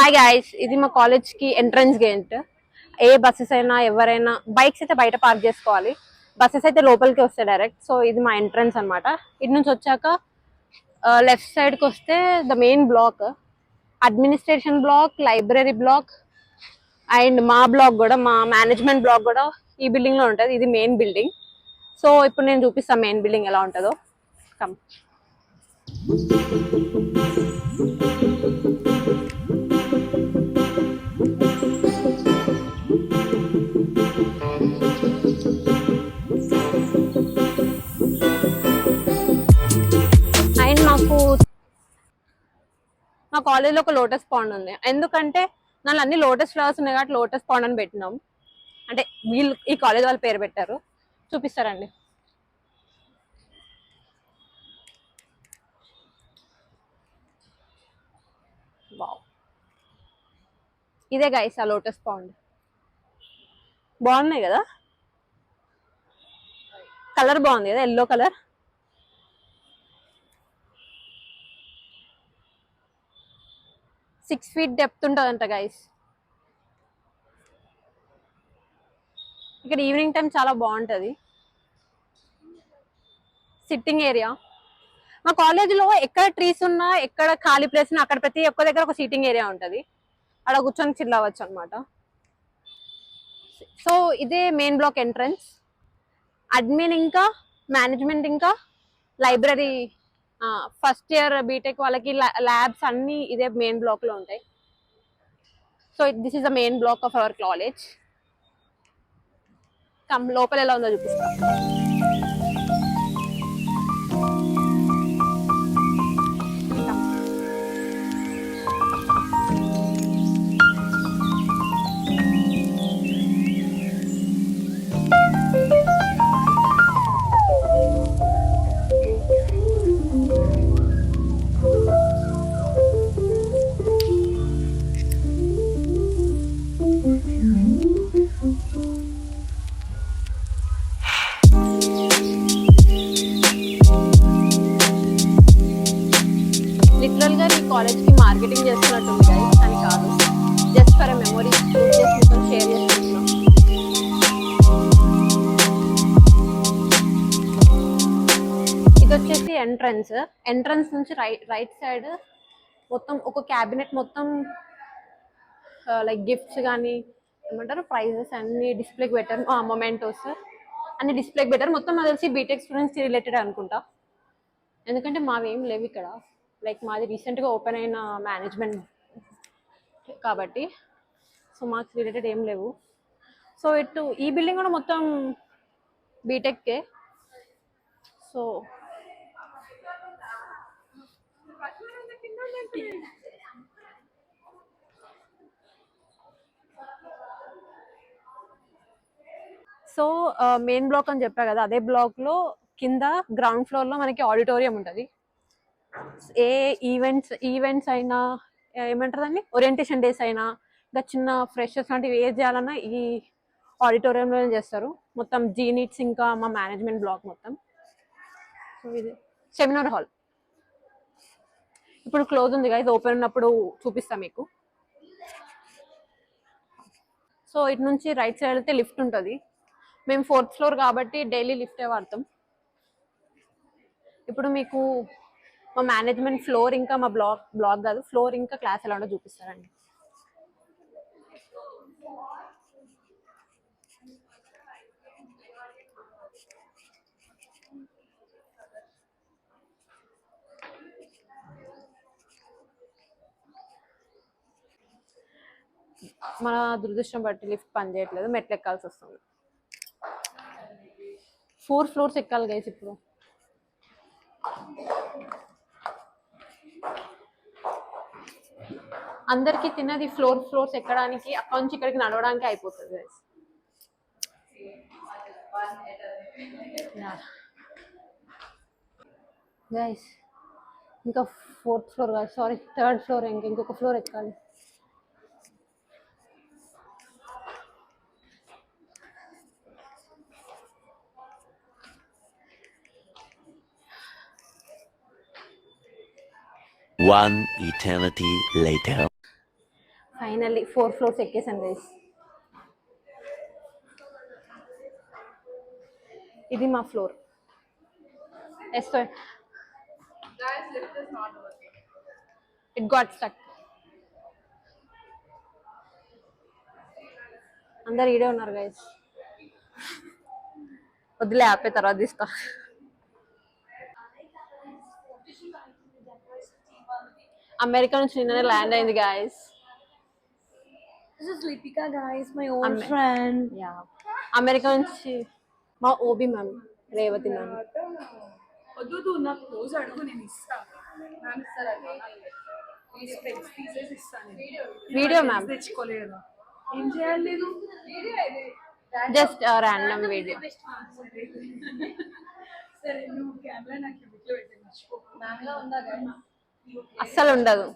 Hi guys, ఇది మా college కి ఎంట్రన్స్ గేట్. ఏ బస్సెస్ అయినా ఎవరైనా బైక్స్ అయితే బయట పార్క్ చేసుకోవాలి, బస్సెస్ అయితే లోపలికి వస్తాయి డైరెక్ట్. సో ఇది మా ఎంట్రన్స్ అన్నమాట. ఇటు నుంచి వచ్చాక లెఫ్ట్ సైడ్ కి వస్తే the main block, administration block, library block and మా బ్లాక్ కూడా, మా మేనేజ్మెంట్ బ్లాక్ కూడా ఈ బిల్డింగ్ లో ఉంటుంది. ఇది మెయిన్ బిల్డింగ్. సో ఇప్పుడు నేను చూపిస్తాను మెయిన్ బిల్డింగ్ ఎలా ఉంటుందో. కమ్. అండ్ మా కాలేజ్లో ఒక లోటస్ పాండ్ ఉంది. ఎందుకంటే దానిలో అన్ని లోటస్ ఫ్లవర్స్ ఉన్నాయి కాబట్టి లోటస్ పాండ్ అని పెట్టినాం. అంటే వీళ్ళు ఈ కాలేజ్ వాళ్ళ పేరు పెట్టారు. చూపిస్తారండి. వావ్, ఇదే గైస్ ఆ లోటస్ పాండ్. బాగున్నాయి కదా, కలర్ బాగుంది కదా, ఎల్లో కలర్. 6 feet డెప్త్ ఉంటుందంట గైస్. ఇక్కడ ఈవినింగ్ టైం చాలా బాగుంటుంది. Sitting area. మా కాలేజీలో ఎక్కడ ట్రీస్ ఉన్నా, ఎక్కడ ఖాళీ ప్లేస్ ఉన్నా అక్కడ ప్రతి ఒక్క దగ్గర ఒక సీటింగ్ ఏరియా ఉంటుంది. అక్కడ కూర్చొని చిల్ అవ్వచ్చు అనమాట. సో ఇదే మెయిన్ బ్లాక్ ఎంట్రన్స్. అడ్మిన్ ఇంకా మేనేజ్మెంట్ ఇంకా లైబ్రరీ, ఫస్ట్ ఇయర్ బీటెక్ వాళ్ళకి ల్యాబ్స్ అన్ని ఇదే మెయిన్ బ్లాక్ లో ఉంటాయి. So this is the main black of our college. Come, లోపల ఎలా ఉందో చూపిస్తా. లిటరల్ గా ఈ కాలేజ్ కి మార్కెటింగ్ చేస్తున్నట్టుంది గైస్, కానీ కాదు, just for a memory share చేసుకుంటున్నాం. ఇది వచ్చేసి ఎంట్రన్స్. ఎంట్రన్స్ నుంచి రైట్ సైడ్ మొత్తం ఒక క్యాబినెట్, మొత్తం లైక్ గిఫ్ట్స్ కానీ ఏమంటారు ప్రైజెస్ అన్ని డిస్ప్లేకి పెట్టారు. మొమెంటోస్ అన్ని డిస్ప్లేకి పెట్టారు. మొత్తం నాకు తెలిసి బీటెక్ స్టూడెంట్స్ రిలేటెడ్ అనుకుంటా, ఎందుకంటే మావేం లేవు ఇక్కడ. లైక్ మాది రీసెంట్గా ఓపెన్ అయిన మేనేజ్మెంట్ కాబట్టి, సో మాకు రిలేటెడ్ ఏం లేవు. సో ఇటు ఈ బిల్డింగ్ కూడా మొత్తం బీటెక్కే. సో సో మెయిన్ బ్లాక్ అని చెప్పా కదా, అదే బ్లాక్ లో కింద గ్రౌండ్ ఫ్లోర్ లో మనకి ఆడిటోరియం ఉంటుంది. ఏ ఈవెంట్స్ అయినా, ఏమంటారు దాన్ని, ఓరియంటేషన్ డేస్ అయినా, ఇంకా చిన్న ఫ్రెషర్స్ లాంటివి ఏది చేయాలన్నా ఈ ఆడిటోరియంలోనే చేస్తారు. మొత్తం జీనీట్స్ ఇంకా మా మేనేజ్మెంట్ బ్లాక్ మొత్తం. సో ఇది సెమినార్ హాల్. ఇప్పుడు క్లోజ్ ఉంది కదా, ఇది ఓపెన్ ఉన్నప్పుడు చూపిస్తాం మీకు. సో ఇటు నుంచి రైట్ సైడ్ వెళ్తే లిఫ్ట్ ఉంటుంది. మేము 4th floor కాబట్టి డైలీ లిఫ్టే వాడతాం. ఇప్పుడు మీకు మా మేనేజ్మెంట్ ఫ్లోర్ ఇంకా మా బ్లాక్ కాదు, ఫ్లోర్ ఇంకా క్లాస్ ఎలా ఉందో చూపిస్తారండి. మన దురదృష్టం బట్టి లిఫ్ట్ పని చేయట్లేదు, మెట్లు ఎక్కాల్సి వస్తుంది. 4 floors ఎక్కాలి గైస్ ఇప్పుడు. అందరికి తిన్నది ఫ్లోర్స్ ఎక్కడానికి, అక్కడి నుంచి ఇక్కడికి నడవడానికి అయిపోతుంది గైస్. గైస్ ఇంకా 4th floor కాదు, సారీ 3rd floor, ఇంకొక ఫ్లోర్ ఎక్కాలి. One eternity later. Finally 4 floors ఎక్కేసాను గైస్. ఇది మా ఫ్లోర్. It got stuck. అందరు ఈడే ఉన్నారు గైస్. వద్దులే, ఆపే తర్వాత తీస్తా. అమెరికా నుంచి నిన్ననే ల్యాండ్ అయింది guys. This is Lipika, guys, my old friend. Yeah. America నుంచి మా ఓబీ మ్యామ్, రేవతి మ్యామ్. వద్దు నాకు రోజు అడుగు, నేను ఇస్తా. మ్యామ్ ఇస్తారా? తీసేసి ఇస్తాను. వీడియో మ్యామ్ తెచ్చుకోలేదు. ఏం చేయాలి నేను? Just random video. సరే, నువ్వు కెమెరా నాకు వీడియో పెట్టి మర్చిపో. మ్యామ్ లా ఉందా? అస్సలు ఉండదు.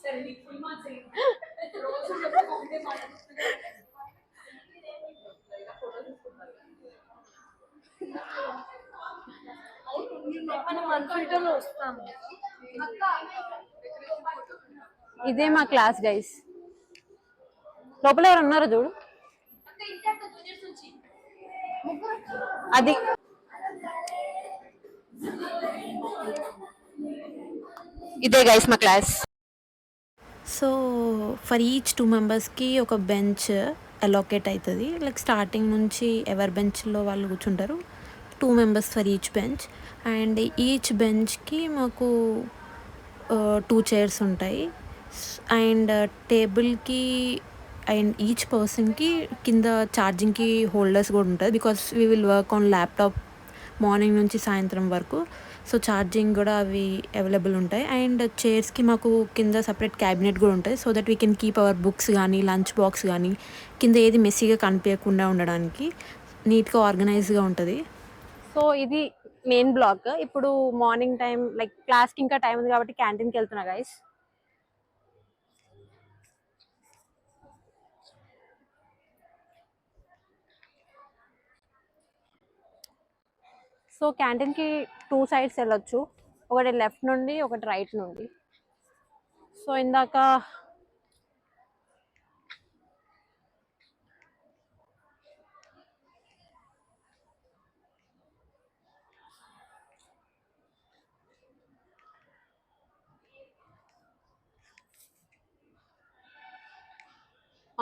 సరే, నీకు ఫుల్ మార్క్స్ రోజు చెప్పుకుంటే మనం 1 ఫిల్టర్లో వస్తాము. ఇదే మా క్లాస్ గైస్. లోపల ఎవరు ఉన్నారో చూడు. అది ఇదే గైస్ మా క్లాస్. సో ఫర్ ఈచ్ 2 మెంబర్స్కి ఒక బెంచ్ అలోకేట్ అవుతుంది. లైక్ స్టార్టింగ్ నుంచి ఎవరి బెంచ్లో వాళ్ళు కూర్చుంటారు. 2 members for each bench. And each బెంచ్కి మాకు 2 చైర్స్ ఉంటాయి. అండ్ టేబుల్కి అండ్ ఈచ్ పర్సన్కి కింద ఛార్జింగ్కి హోల్డర్స్ కూడా ఉంటుంది. Because we will work on laptop morning నుంచి సాయంత్రం వరకు. సో ఛార్జింగ్ కూడా అవి అవైలబుల్ ఉంటాయి. అండ్ చైర్స్కి మాకు కింద సపరేట్ క్యాబినెట్ కూడా ఉంటుంది. So that we can keep our books కానీ లంచ్ బాక్స్ కానీ కింద ఏది మెస్సీగా కనిపించకుండా ఉండడానికి నీట్గా ఆర్గనైజ్గా ఉంటుంది. సో ఇది మెయిన్ బ్లాక్. ఇప్పుడు మార్నింగ్ టైం లైక్ క్లాస్కి ఇంకా టైం ఉంది కాబట్టి క్యాంటీన్కి వెళ్తున్నా గైస్. సో క్యాంటీన్కి 2 సైడ్స్ వెళ్ళొచ్చు. ఒకటి లెఫ్ట్ నుండి, ఒకటి రైట్ నుండి. సో ఇందాక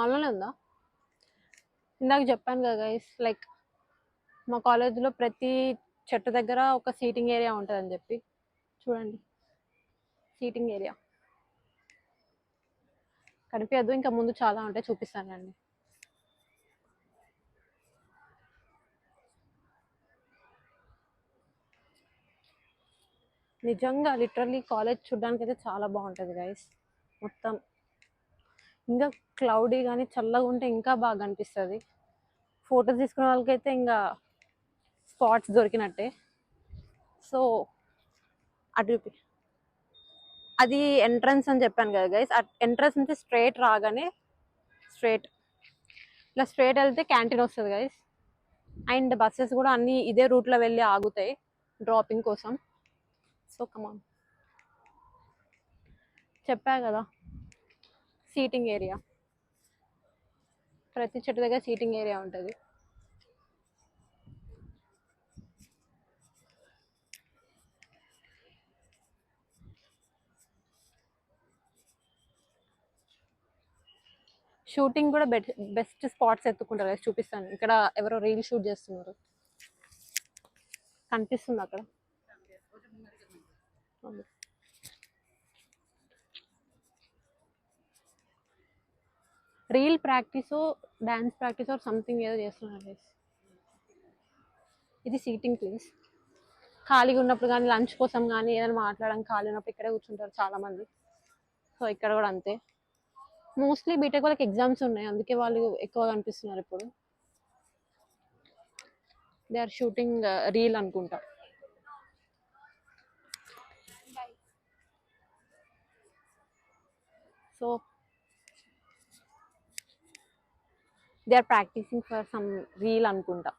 ఆన్లైన్ ఉందా? ఇందాక చెప్పాను కదా గైస్, లైక్ మా కాలేజ్లో ప్రతి చెట్టు దగ్గర ఒక సీటింగ్ ఏరియా ఉంటుందని చెప్పి. చూడండి, సీటింగ్ ఏరియా కనిపించదు. ఇంకా ముందు చాలా ఉంటాయి, చూపిస్తానండి. నిజంగా లిటరల్లీ కాలేజ్ చూడడానికి అయితే చాలా బాగుంటుంది గైస్. మొత్తం ఇంకా క్లౌడీ కానీ చల్లగా ఉంటే ఇంకా బాగా అనిపిస్తుంది. ఫొటోస్ తీసుకునే వాళ్ళకైతే ఇంకా స్పాట్స్ దొరికినట్టే. సో అటు అది ఎంట్రన్స్ అని చెప్పాను కదా గైస్. ఎంట్రన్స్ నుంచి స్ట్రైట్ రాగానే ఇలా స్ట్రైట్ వెళ్తే క్యాంటీన్ వస్తుంది గైస్. అండ్ బస్సెస్ కూడా అన్నీ ఇదే రూట్లో వెళ్ళి ఆగుతాయి డ్రాపింగ్ కోసం. సో కమాన్, చెప్పా కదా సీటింగ్ ఏరియా, ప్రతి చెట్టు దగ్గర సీటింగ్ ఏరియా ఉంటుంది. షూటింగ్ కూడా బెస్ట్ స్పాట్స్ ఎత్తుకుంటారు కదా, చూపిస్తాను. ఇక్కడ ఎవరో రీల్ షూట్ చేస్తున్నారు, కనిపిస్తుంది అక్కడ. Reel practice, dance practice or something ఏదో చేస్తున్నారు. ఇది సీటింగ్ ప్లేస్. ఖాళీగా ఉన్నప్పుడు కానీ లంచ్ కోసం కానీ ఏదైనా మాట్లాడడానికి ఖాళీ ఉన్నప్పుడు ఇక్కడే కూర్చుంటారు చాలామంది. సో ఇక్కడ కూడా అంతే. మోస్ట్లీ బీటెక్ వాళ్ళకి ఎగ్జామ్స్ ఉన్నాయి, అందుకే వాళ్ళు ఎక్కువగా కనిపిస్తున్నారు ఇప్పుడు. దే ఆర్ షూటింగ్ రీల్ అనుకుంటా. So they are practising for some reel అనుకుంటా.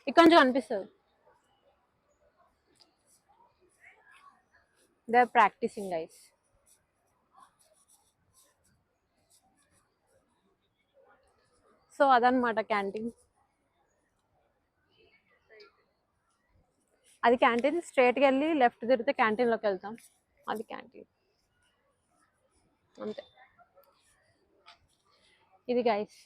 ఇక్కడ నుంచి కనిపిస్తుంది. They are practising guys. So అదనమాట క్యాంటీన్. అది క్యాంటీన్. స్ట్రైట్కి వెళ్ళి లెఫ్ట్ తిరిగితే క్యాంటీన్లోకి వెళ్తాం. అది క్యాంటీన్ అంతే. ఇది గైస్.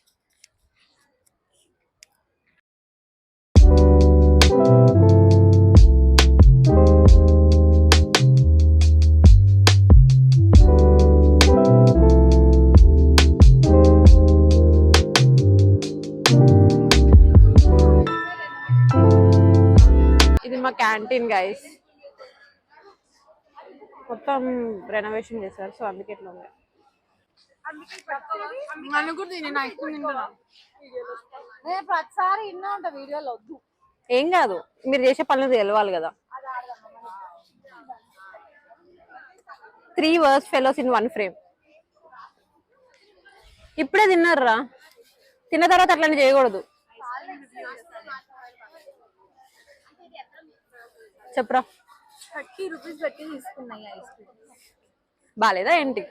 ఇది మా క్యాంటీన్ గైస్. మొత్తం రెనోవేషన్ చేశారు, సో అందుకే ఇట్లా ఉంది. నన్ను కూడా నేను ఐస్ క్రీమ్ తింటున్నా. నేను ప్రతిసారి ఇన్నా ఉంటా వీడియోలో. వద్దు ఏం కాదు, మీరు చేసే పనులు తెలవాలి కదా. 3 worst fellows in 1 frame. ఇప్పుడే తిన్నారా? తిన్న తర్వాత అట్లనే చేయకూడదు. చెప్పరా. 30 రూపీస్ పెట్టి తీసుకున్నాయి ఐస్ క్రీమ్. బాలేదా ఏంటి?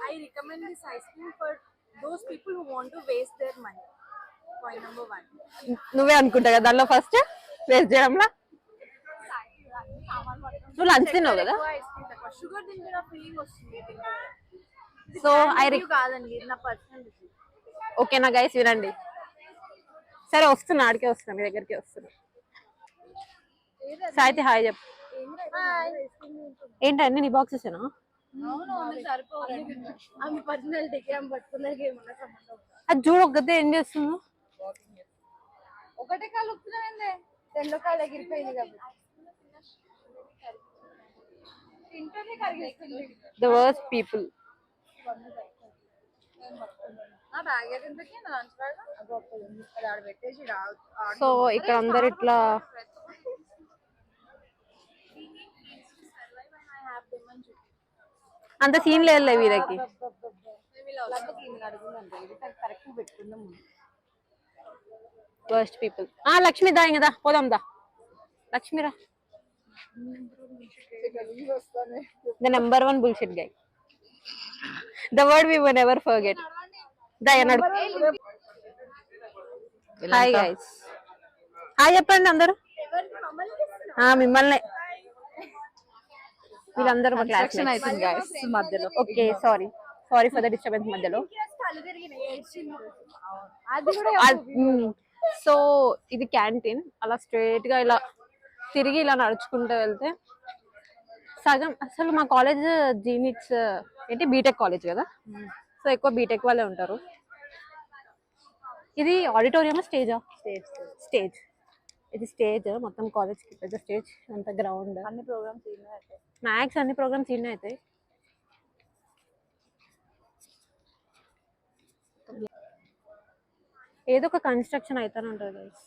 I recommend this ice cream for those people who want to waste their money. Point number 1. నువ్వే అనుకుంటా కదా దానిలో ఫస్ట్ వేస్ట్ చేయడంలా. నువ్వు లంచ్ తిన్నావు కదా. షుగర్ తింటే ఫీలింగ్ వస్తుంది. సో కాదండి, ఇది నా పర్సనల్ రివ్యూ. ఓకేనా గైస్, వినండి. సరే వస్తున్నా, ఆడికే వస్తున్నా, మీ దగ్గరికి వస్తున్నా. సాయితి హాయ్ చెప్పు. ఏంటండి నీ బాక్సెసేనా? అవును, సరిపోదు. ఆమె పర్సనాలిటీకి ఆమె పట్టుకున్నది ఏమన్నా సంబంధం. అది చూడు ఒక్కతే ఏం చేస్తున్నావు. ఒకటే కాలు ఉప్పుతుందండి, రెండో కాలు ఎగిరిపోయింది కాబట్టి ఇంటర్నే కరిగిస్తుంది. The worst people. నా బ్యాగ్ ఎందుకు నా లంచ్ బ్యాగ్ అది ఆడ పెట్టేసి సో ఇక్కడ అందరు ఇట్లా అంత సీన్ లేదు వీళ్ళకి. కరెక్ట్ పెట్టుకుందాం. Worst people. లక్ష్మి దా ఇంకదా పోదాం దా. లక్ష్మిరా. The number 1 bullshit guy. The word we will never forget. Dayanadu. Hi guys. Hi చెప్పండి అందరూ. మిమ్మల్ని. వీళ్ళందరూ మా క్లాస్మేట్స్. అవుతుంది గైస్ మధ్యలో. Okay sorry for the disturbance మధ్యలో. సో ఇది క్యాంటీన్. అలా స్ట్రైట్ గా ఇలా తిరిగి ఇలా నడుచుకుంటూ వెళ్తే సగం అసలు మా కాలేజ్ జీనిట్స్ ఏంటి బీటెక్ కాలేజ్ కదా, సో ఎక్కువ బీటెక్ వాళ్ళే ఉంటారు. ఇది ఆడిటోరియం స్టేజా? స్టేజ్. ఇది స్టేజ్ మొత్తం కాలేజ్ కి పెద్ద స్టేజ్, అంత గ్రౌండ్. అన్ని ప్రోగ్రామ్స్ మ్యాక్స్ అన్ని ప్రోగ్రామ్స్ ఇన్నే అవుతాయి. ఏదో ఒక కన్స్ట్రక్షన్ అయితేనే ఉంటుంది గైస్.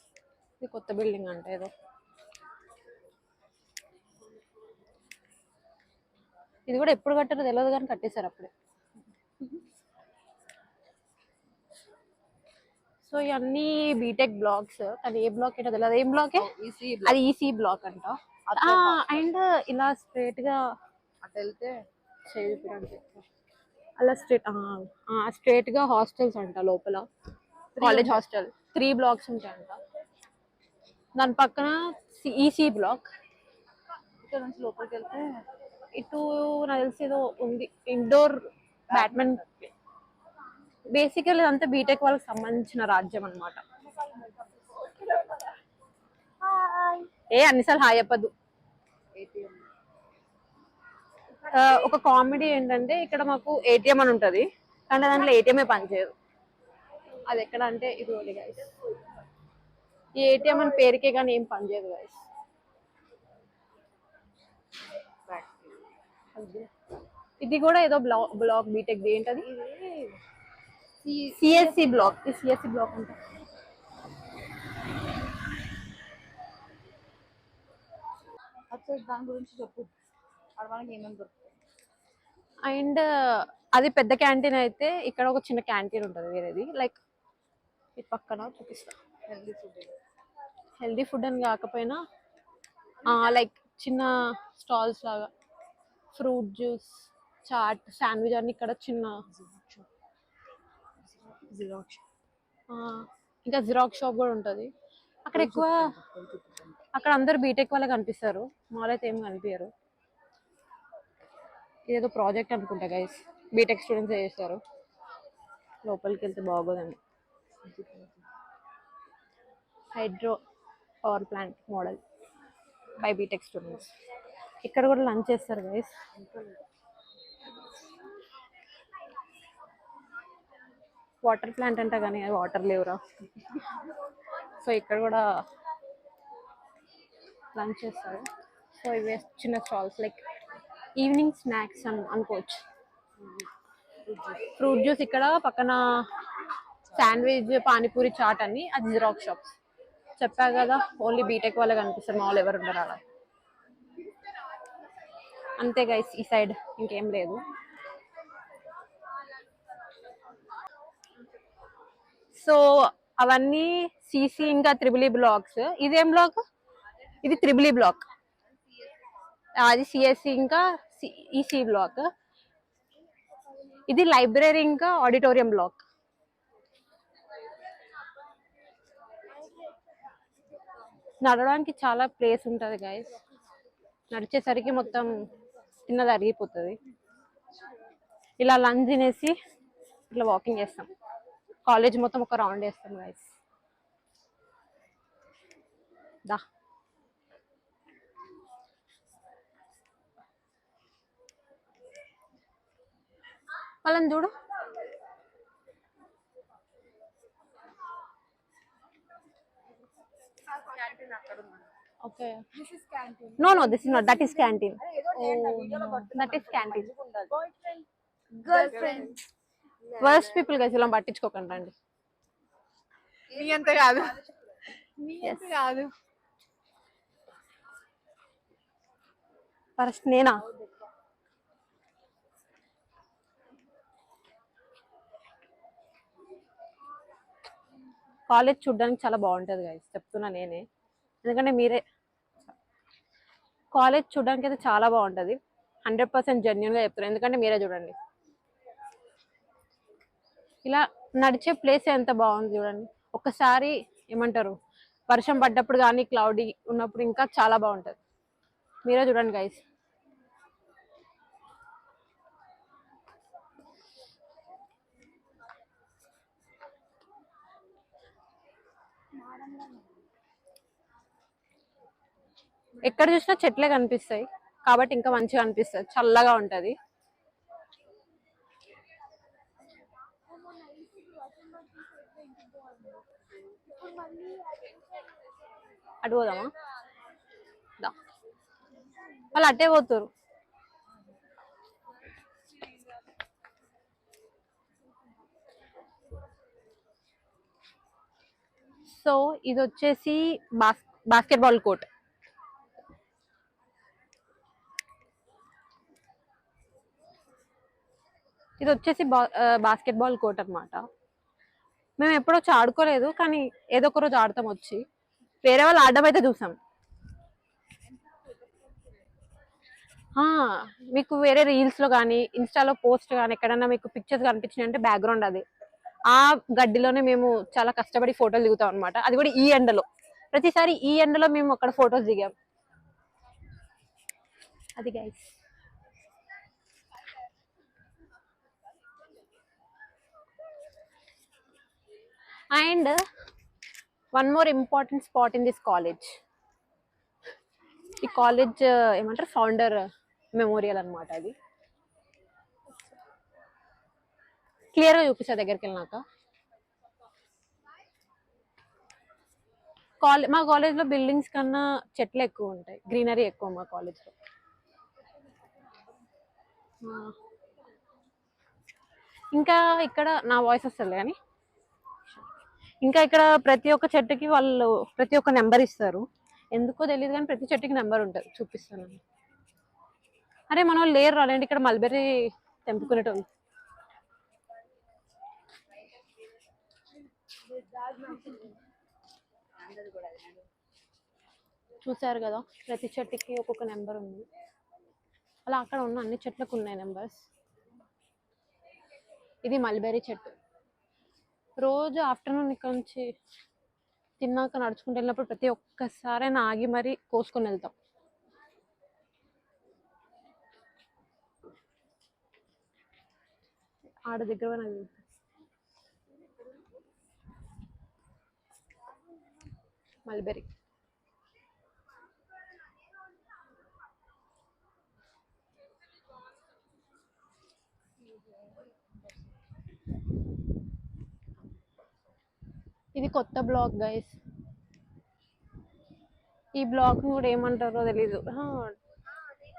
ఇది కొత్త బిల్డింగ్ అంటే ఏదో. ఇది కూడా ఎప్పుడు కట్టారో తెలియదు కానీ కట్టేశారు అప్పుడే. సో ఇవన్నీ బీటెక్ బ్లాక్స్. కానీ ఏ బ్లాక్ ఏంటో తెలియదు. ఏం బ్లాకే అది? ఈసీ బ్లాక్ అంట. అండ్ ఇలా స్ట్రైట్ గా అటు వెళ్తే అలా స్ట్రైట్ గా హాస్టల్స్ అంట లోపల. కాలేజ్ హాస్టల్ 3 blocks ఉంటాయంట. దాని పక్కన ఈసీ బ్లాక్. ఇక్కడ నుంచి లోపలికి వెళ్తే ఇటు నాకు తెలిసి ఏదో ఉంది ఇండోర్ బ్యాడ్మింటన్. బేసికల్ అంతా బీటెక్ వాళ్ళకి సంబంధించిన రాజ్యం అనమాట. అన్నిసార్లు హాయ్ చెప్పద్దు. ఒక కామెడీ ఏంటంటే ఇక్కడ మాకు ఏటీఎం అని ఉంటది, కానీ దాంట్లో ఏటీఎంఏ పనిచేయదు. అది ఎక్కడ అంటే ఇది ఓన్లీ గైస్. ఈ ఏటీఎం అని పేరుకే కానీ ఏం పనిచేయదు గైస్. ఇది కూడా ఏదో బ్లాక్ బీటెక్ ఏంటది? CSC block. ఈ సిఎస్సి బ్లాక్ అంటే దాని గురించి చెప్పు. మనకి ఏమేమి దొరుకుతాయి? అండ్ అది పెద్ద క్యాంటీన్ అయితే ఇక్కడ ఒక చిన్న క్యాంటీన్ ఉంటుంది వేరేది. లైక్ ఇది పక్కన చూపిస్తా. Healthy food. హెల్దీ ఫుడ్ అని కాకపోయినా లైక్ చిన్న స్టాల్స్ లాగా ఫ్రూట్ జ్యూస్, చాట్, శాండ్విచ్ అన్ని ఇక్కడ చిన్న జిరాక్స్. ఇంకా జిరాక్స్ షాప్ కూడా ఉంటుంది అక్కడ. ఎక్కువ అక్కడ అందరు బీటెక్ వాళ్ళే కనిపిస్తారు, మాల్ అయితే ఏం కనిపించరు. ఇదేదో ప్రాజెక్ట్ అనుకుంటా గైస్, బీటెక్ స్టూడెంట్స్ చేస్తారు. లోపలికి వెళ్తే బాగోదండి. Hydro power plant model by BTech students. ఇక్కడ కూడా లంచ్ చేస్తారు గైస్. వాటర్ ప్లాంట్ అంట కానీ వాటర్ లేవురా. సో ఇక్కడ కూడా లంచ్ చేస్తారు. సో ఇవి చిన్న స్టాల్స్ లైక్ ఈవినింగ్ స్నాక్స్ అనుకోవచ్చు. ఫ్రూట్ జ్యూస్ ఇక్కడ పక్కన, శాండ్విచ్, పానీపూరి, చాట్ అని. అది జిరాక్స్ షాప్స్. చెప్పా కదా ఓన్లీ బీటెక్ వాళ్ళే కనిపిస్తారు, మామూలు ఎవరు ఉండరు అలా. అంతే గైస్, ఈ సైడ్ ఇంకేం లేదు. సో అవన్నీ సిసి ఇంకా త్రిబుల్ బ్లాక్స్. ఇదేం బ్లాక్? ఇది త్రిబుల్ బ్లాక్. అది సిఎస్సి ఇంకా ఈసీ బ్లాక్. ఇది లైబ్రరీ ఇంకా ఆడిటోరియం బ్లాక్. నడవడానికి చాలా ప్లేస్ ఉంటుంది గైస్. నడిచేసరికి మొత్తం తిన్నది అరిగిపోతుంది. ఇలా లంచ్ తినేసి ఇట్లా వాకింగ్ చేస్తాం. కాలేజ్ మొత్తం ఒక రౌండ్ వేస్తాం గైస్. దా వాళ్ళని చూడు. Okay, no no, this is not, that is canteen. That is canteen. Girlfriend. Worst people guys, ఇలా పట్టించుకోకండి రండి. నీ అంత కాదు. Yes. ఫస్ట్ నేనా? కాలేజ్ చూడడానికి చాలా బాగుంటుంది గైస్, చెప్తున్నా నేనే. ఎందుకంటే మీరే, కాలేజ్ చూడడానికి అయితే చాలా బాగుంటుంది. 100% జెన్యున్గా చెప్తున్నారు, ఎందుకంటే మీరే చూడండి. ఇలా నడిచే ప్లేస్ ఎంత బాగుంది చూడండి. ఒక్కసారి ఏమంటారు, వర్షం పడ్డప్పుడు కానీ క్లౌడీ ఉన్నప్పుడు ఇంకా చాలా బాగుంటుంది. మీరే చూడండి గైస్. ఎక్కడ చూసినా చెట్లే కనిపిస్తాయి కాబట్టి ఇంకా మంచిగా అనిపిస్తుంది, చల్లగా ఉంటుంది. అటు పోదామా? దా, వాళ్ళు అట్టే పోతారు. సో ఇది వచ్చేసి బాస్కెట్బాల్ కోర్ట్. ఇది వచ్చేసి బాస్కెట్బాల్ కోర్ట్ అనమాట. మేము ఎప్పుడో వచ్చి ఆడుకోలేదు, కానీ ఏదో ఒక రోజు ఆడతాం వచ్చి. వేరే వాళ్ళు ఆడడం అయితే చూసాం. మీకు వేరే రీల్స్లో కానీ ఇన్స్టాలో పోస్ట్ కానీ ఎక్కడన్నా మీకు పిక్చర్స్ కనిపించినాయి అంటే బ్యాక్గ్రౌండ్ అది. ఆ గడ్డిలోనే మేము చాలా కష్టపడి ఫోటోలు దిగుతాం అనమాట. అది కూడా ఈ ఎండలో. ప్రతిసారి ఈ ఎండలో మేము అక్కడ ఫొటోస్ దిగాం. అది guys. And one more important spot in this college. ఈ కాలేజ్ ఏమంటారు, ఫౌండర్ మెమోరియల్ అనమాట. అది క్లియర్గా చూపిస్తా దగ్గరికి వెళ్ళినాక. మా కాలేజ్లో బిల్డింగ్స్ కన్నా చెట్లు ఎక్కువ ఉంటాయి, గ్రీనరీ ఎక్కువ మా కాలేజ్లో. ఇంకా ఇక్కడ నా వాయిస్ వస్తుంది కానీ, ఇంకా ఇక్కడ ప్రతి ఒక్క చెట్టుకి వాళ్ళు ప్రతి ఒక్క నెంబర్ ఇస్తారు. ఎందుకో తెలియదు కానీ ప్రతి చెట్టుకి నెంబర్ ఉంటుంది, చూపిస్తాను. అరే మన వాళ్ళు లేరు రాలేండి ఇక్కడ, మల్బెర్రీ తెంపుకునేటోళ్ళు. చూసారు కదా, ప్రతి చెట్టుకి ఒక్కొక్క నెంబర్ ఉంది. అలా అక్కడ ఉన్న అన్ని చెట్లకు ఉన్నాయి నెంబర్స్. ఇది మల్బెరీ చెట్టు. రోజు ఆఫ్టర్నూన్ ఇక్కడ నుంచి తిన్నాక నడుచుకుంటూ వెళ్ళినప్పుడు ప్రతి ఒక్కసారి ఆగి మరీ కోసుకొని వెళ్తాం. ఆడ దగ్గర నాకు మల్బెరీ. ఇది కొత్త బ్లాక్ గైస్. ఈ బ్లాక్ కూడా ఏమంటారో తెలీదు.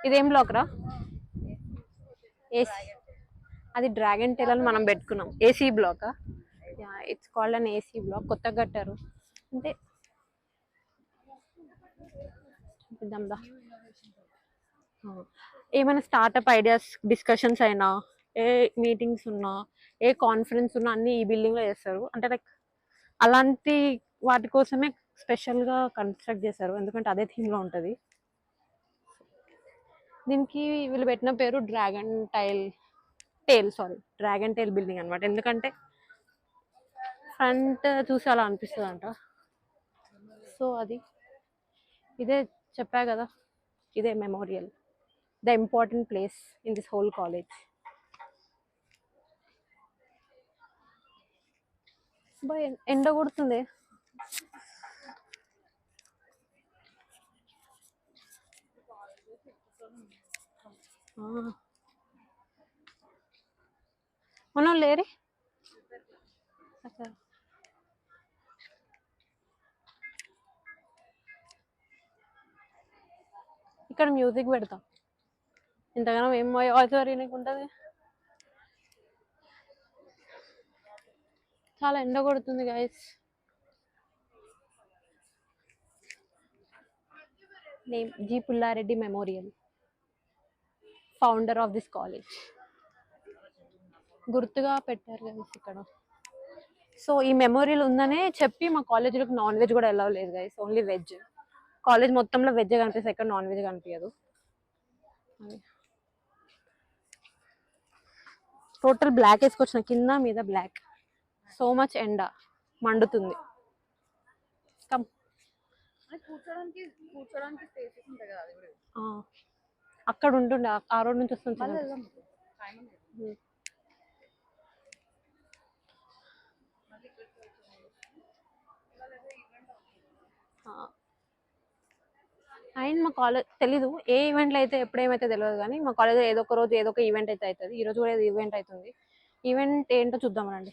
ఇదేం బ్లాక్ రా? ఏసీ. అది డ్రాగన్ టెల్ అని మనం పెట్టుకున్నాం. AC block. It's called an AC block. కొత్తగా కట్టారు అంటే చూద్దాందా. ఏమైనా స్టార్టప్ ఐడియాస్ డిస్కషన్స్ అయినా, ఏ మీటింగ్స్ ఉన్నా, ఏ కాన్ఫరెన్స్ ఉన్నా అన్నీ ఈ బిల్డింగ్లో చేస్తారు. అంటే లైక్ అలాంటి వాటి కోసమే స్పెషల్గా కన్స్ట్రక్ట్ చేశారు, ఎందుకంటే అదే థీమ్లో ఉంటుంది. దీనికి వీళ్ళు పెట్టిన పేరు డ్రాగన్ టైల్ బిల్డింగ్ అనమాట. ఎందుకంటే ఫ్రంట్ చూసి అలా అనిపిస్తుంది అంట. సో అది ఇదే చెప్పా కదా, ఇదే memorial, the important place in this whole college. ఎండ కొడుతుంది. మనం లేరే ఇక్కడ మ్యూజిక్ పెడతాం. ఇంతగానో ఏం ఆడిటోరియం ఉంటుంది. చాలా ఎండ కొడుతుంది guys. Name G Pulla Reddy memorial, founder of this college. గుర్తుగా పెట్టారు గైస్ ఇక్కడ. సో ఈ మెమోరియల్ ఉందనే చెప్పి మా కాలేజీలోకి నాన్ వెజ్ కూడా అలౌ లేదు గైస్, ఓన్లీ వెజ్. కాలేజ్ మొత్తంలో వెజ్ కనిపిస్తుంది, ఎక్కడ నాన్ వెజ్ కనిపించదు. టోటల్ బ్లాక్ వేసుకొచ్చిన, కింద మీద బ్లాక్. సో మచ్ ఎండ మండుతుంది. కూర్చోడానికి స్పేసెస్ ఉంటాయి కదా, అది కూడా అక్కడ ఉంటుండే, ఆ రోడ్ నుంచి వస్తుంది. అండ్ మా కాలేజ్ తెలీదు ఏ ఈవెంట్లు అయితే ఎప్పుడేమైతే తెలియదు, కానీ మా కాలేజ్లో ఏదో ఒక రోజు ఏదో ఒక ఈవెంట్ అయితే అవుతుంది. ఈ రోజు కూడా ఏదో ఈవెంట్ అవుతుంది. ఈవెంట్ ఏంటో చూద్దామనండి.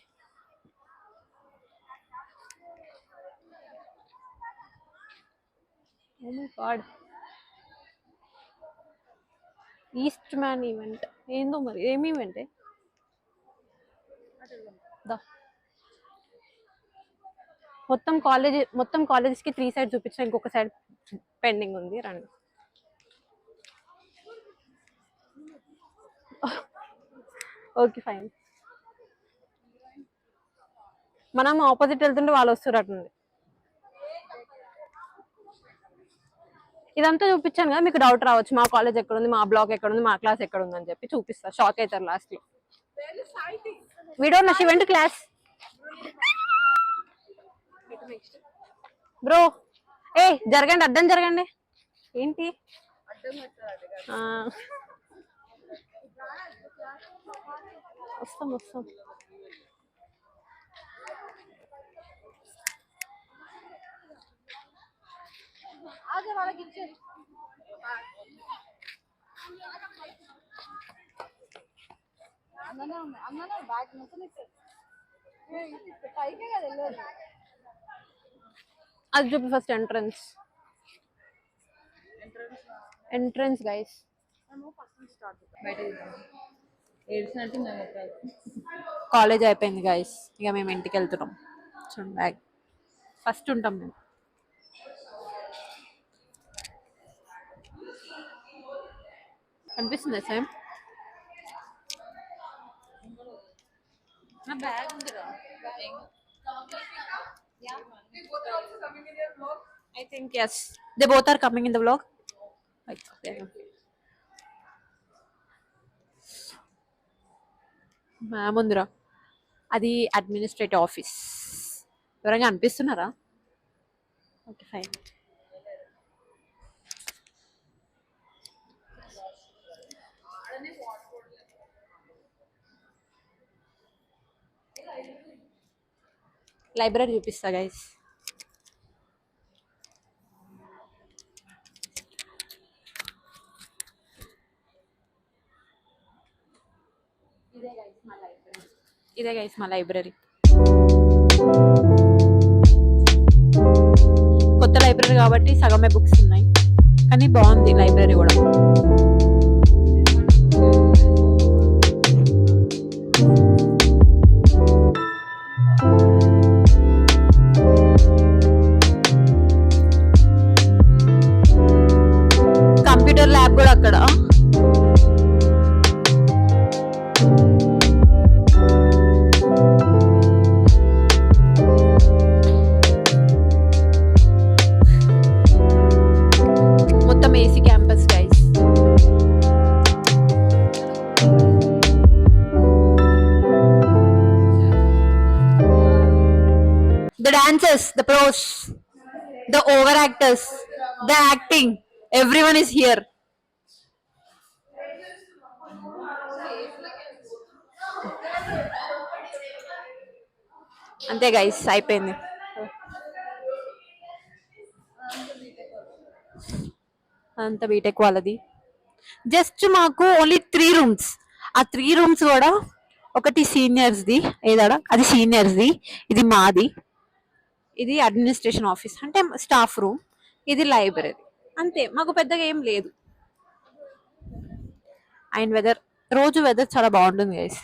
ఓ మై గాడ్, ఈస్ట్ మ్యాన్ ఈవెంట్ ఏందో మరి, ఏమి ఈవెంట్ దా. మొత్తం కాలేజెస్కి 3 సైడ్ చూపించిన, ఇంకొక సైడ్ పెండింగ్ ఉంది. రండి. Okay fine. మనం ఆపోజిట్ వెళ్తుంటే వాళ్ళు వస్తున్నట్టుంది. ఇదంతా చూపించాను కదా, మీకు డౌట్ రావచ్చు మా కాలేజ్ ఎక్కడ ఉంది, మా బ్లాక్ ఎక్కడ ఉంది, మా క్లాస్ ఎక్కడ ఉంది అని చెప్పి చూపిస్తా. షాక్ అవుతారు లాస్ట్ లో. We don't know she went to class. Bro ఏ జరగండి, అడ్డం జరగండి. ఏంటి వస్తాం. అది చూపి ఫస్ట్. Entrance guys. కాలేజ్ అయిపోయింది గైస్, ఇక మేము ఇంటికి వెళ్తున్నాం. చూడండి బ్యాగ్ ఫస్ట్ ఉంటాం మేము. కనిపిస్తుందా సేమ్? నా బ్యాగ్ ఉందిరా. Yeah. They both are also coming in your vlog. I think yes. They both are coming in the vlog. Like, okay. ముందురా అది అడ్మినిస్ట్రేటివ్ ఆఫీస్. ఎవరైనా అనిపిస్తున్నారా? Okay fine. లైబ్రరీ చూపిస్తా గైస్. ఇదే గైస్ మా లైబ్రరీ. కొత్త library కాబట్టి సగమే బుక్స్ ఉన్నాయి, కానీ బాగుంది లైబ్రరీ కూడా. కంప్యూటర్ ల్యాబ్ కూడా అక్కడ. మొత్తం AC campus guys. The dancers, the pros, the overactors, the acting, everyone is here. అంతే గైస్, అయిపోయింది. అంత బీటెక్ వాళ్ళది. జస్ట్ మాకు ఓన్లీ 3 రూమ్స్. ఆ 3 రూమ్స్ కూడా ఒకటి సీనియర్స్ది, ఏదాడా అది సీనియర్స్ది, ఇది మాది, ఇది అడ్మినిస్ట్రేషన్ ఆఫీస్ అంటే స్టాఫ్ రూమ్, ఇది లైబ్రరీ. అంతే, మాకు పెద్దగా ఏం లేదు. అండ్ వెదర్, రోజు వెదర్ చాలా బాగుంటుంది గైస్.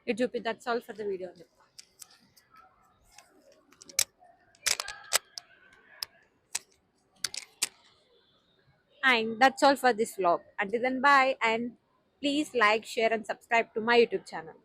ఇట్ చూపి, that's all for the video. And that's all for this vlog. Until then, bye, and please like, share and subscribe to my YouTube channel.